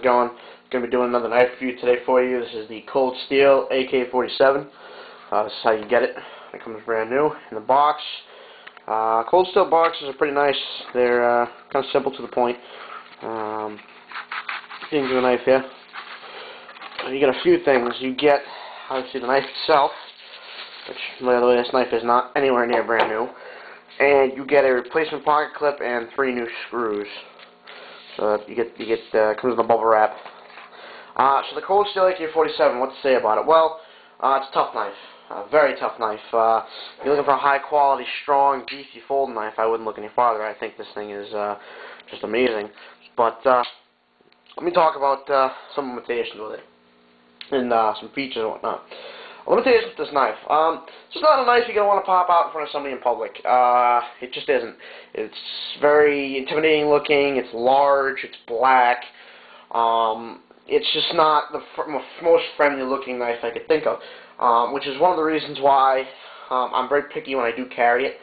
it going? Going to be doing another knife review today for you. This is the Cold Steel AK-47. This is how you get it. It comes brand new in the box. Cold Steel boxes are pretty nice. They're kind of simple to the point. Getting to the knife here. You get a few things. You get, obviously, the knife itself, which, by the way, this knife is not anywhere near brand new. And you get a replacement pocket clip and 3 new screws. So you get comes with a bubble wrap. So the Cold Steel AK-47, what to say about it? Well, it's a tough knife, a very tough knife. If you're looking for a high quality, strong, beefy folding knife, I wouldn't look any farther. I think this thing is just amazing. But let me talk about some limitations with it and some features and whatnot. Limitations with this knife. It's not a knife you're going to want to pop out in front of somebody in public. It just isn't. It's very intimidating looking. It's large. It's black. It's just not the most friendly looking knife I could think of, which is one of the reasons why I'm very picky when I do carry it.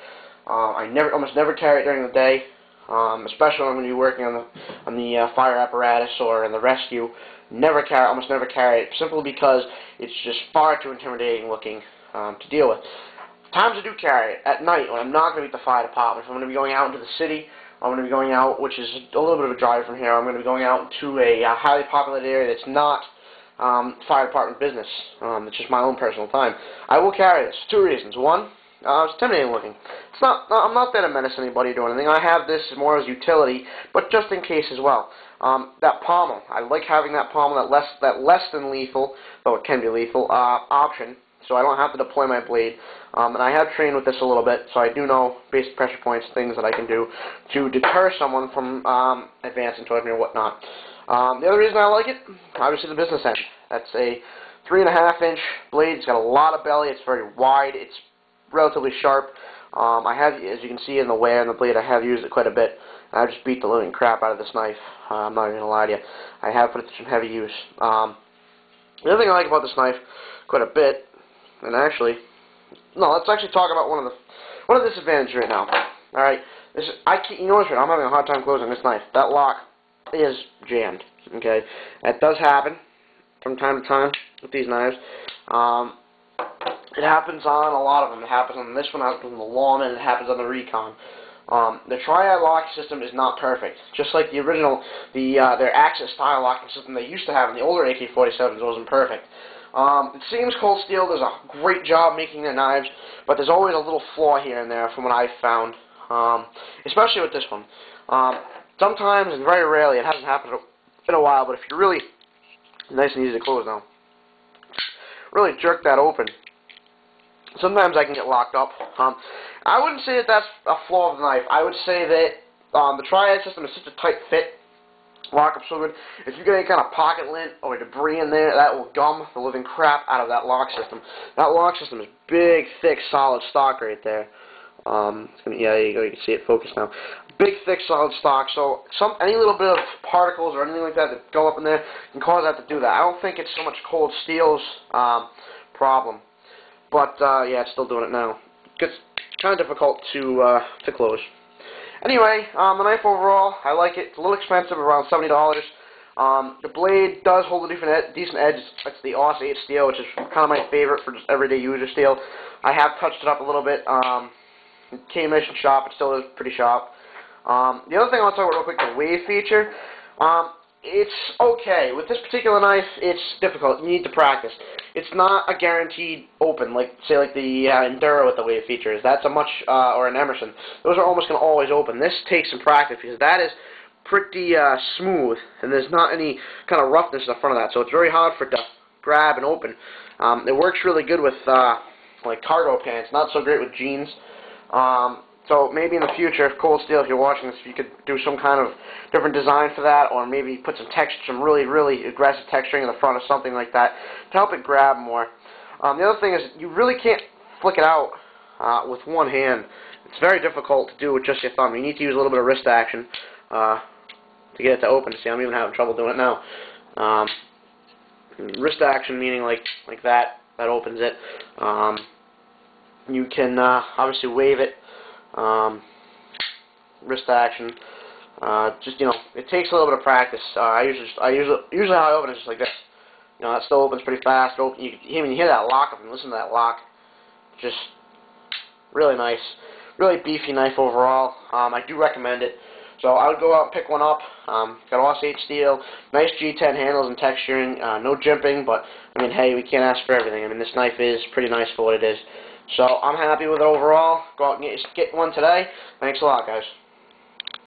I almost never carry it during the day, especially when I'm going to be working on the fire apparatus or in the rescue. Almost never carry it, simply because it's just far too intimidating looking to deal with. Times I do carry it at night when I'm not going to be at the fire department. If I'm going to be going out into the city, I'm going to be going out, which is a little bit of a drive from here. I'm going to be going out to a highly populated area that's not fire department business. It's just my own personal time. I will carry this for 2 reasons. One, it's intimidating looking. I'm not there to menace anybody or do anything. I have this more as utility, but just in case as well. That pommel, I like having that pommel, that less than lethal, though it can be lethal, option, so I don't have to deploy my blade. And I have trained with this a little bit, so I do know basic pressure points, things that I can do to deter someone from advancing towards me or whatnot. The other reason I like it, obviously the business end. That's a 3.5-inch blade. It's got a lot of belly. It's very wide. It's relatively sharp. I have, as you can see in the wear on the blade, I have used it quite a bit. I just beat the living crap out of this knife. I'm not even going to lie to you. I have put it to some heavy use. The other thing I like about this knife quite a bit, and actually, no, let's actually talk about one of the disadvantages right now. All right, you notice right, I'm having a hard time closing this knife. That lock is jammed. Okay, that does happen from time to time with these knives. It happens on a lot of them. It happens on this one, it happens on the Lawman, it happens on the Recon. The triad locking system is not perfect. Just like the original, their Axis style locking system they used to have in the older AK-47s wasn't perfect. It seems Cold Steel does a great job making their knives, but there's always a little flaw here and there from what I've found, especially with this one. Sometimes, and very rarely, it hasn't happened in a while, but if you're really nice and easy to close now, really jerk that open. Sometimes I can get locked up. I wouldn't say that that's a flaw of the knife. I would say that the triad system is such a tight fit, lock up so good. If you get any kind of pocket lint or debris in there, that will gum the living crap out of that lock system. That lock system is big, thick, solid stock right there. Yeah, there you go. You can see it focused now. Big, thick, solid stock. So any little bit of particles or anything like that that go up in there can cause that to do that. I don't think it's so much Cold Steel's problem. But, yeah, it's still doing it now. It's kind of difficult to close. Anyway, the knife overall, I like it. It's a little expensive, around $70. The blade does hold a decent edge. It's the AUS 8 steel, which is kind of my favorite for just everyday user steel. I have touched it up a little bit. It came mission shop. It still is pretty sharp. The other thing I want to talk about real quick, the wave feature. It's okay. With this particular knife, it's difficult. You need to practice. It's not a guaranteed open, like the Enduro with the wave features. That's a much, or an Emerson. Those are almost going to always open. This takes some practice because that is pretty smooth, and there's not any kind of roughness in the front of that, so it's very hard for it to grab and open. It works really good with like cargo pants. Not so great with jeans. So maybe in the future, if Cold Steel, if you're watching this, you could do some kind of different design for that, or maybe put some really, really aggressive texturing in the front or something like that to help it grab more. The other thing is you really can't flick it out with one hand. It's very difficult to do with just your thumb. You need to use a little bit of wrist action to get it to open. See, I'm even having trouble doing it now. Wrist action meaning like that opens it. You can obviously wave it. Wrist action. Just, it takes a little bit of practice. Usually how I open it is just like this. That still opens pretty fast. You hear that lock up and listen to that lock. Just really nice. Really beefy knife overall. I do recommend it. So I would go out and pick one up. Got all-8 steel, nice G10 handles and texturing, no jimping, but I mean, hey, we can't ask for everything. I mean, this knife is pretty nice for what it is. So I'm happy with it overall. Go out and get one today. Thanks a lot, guys.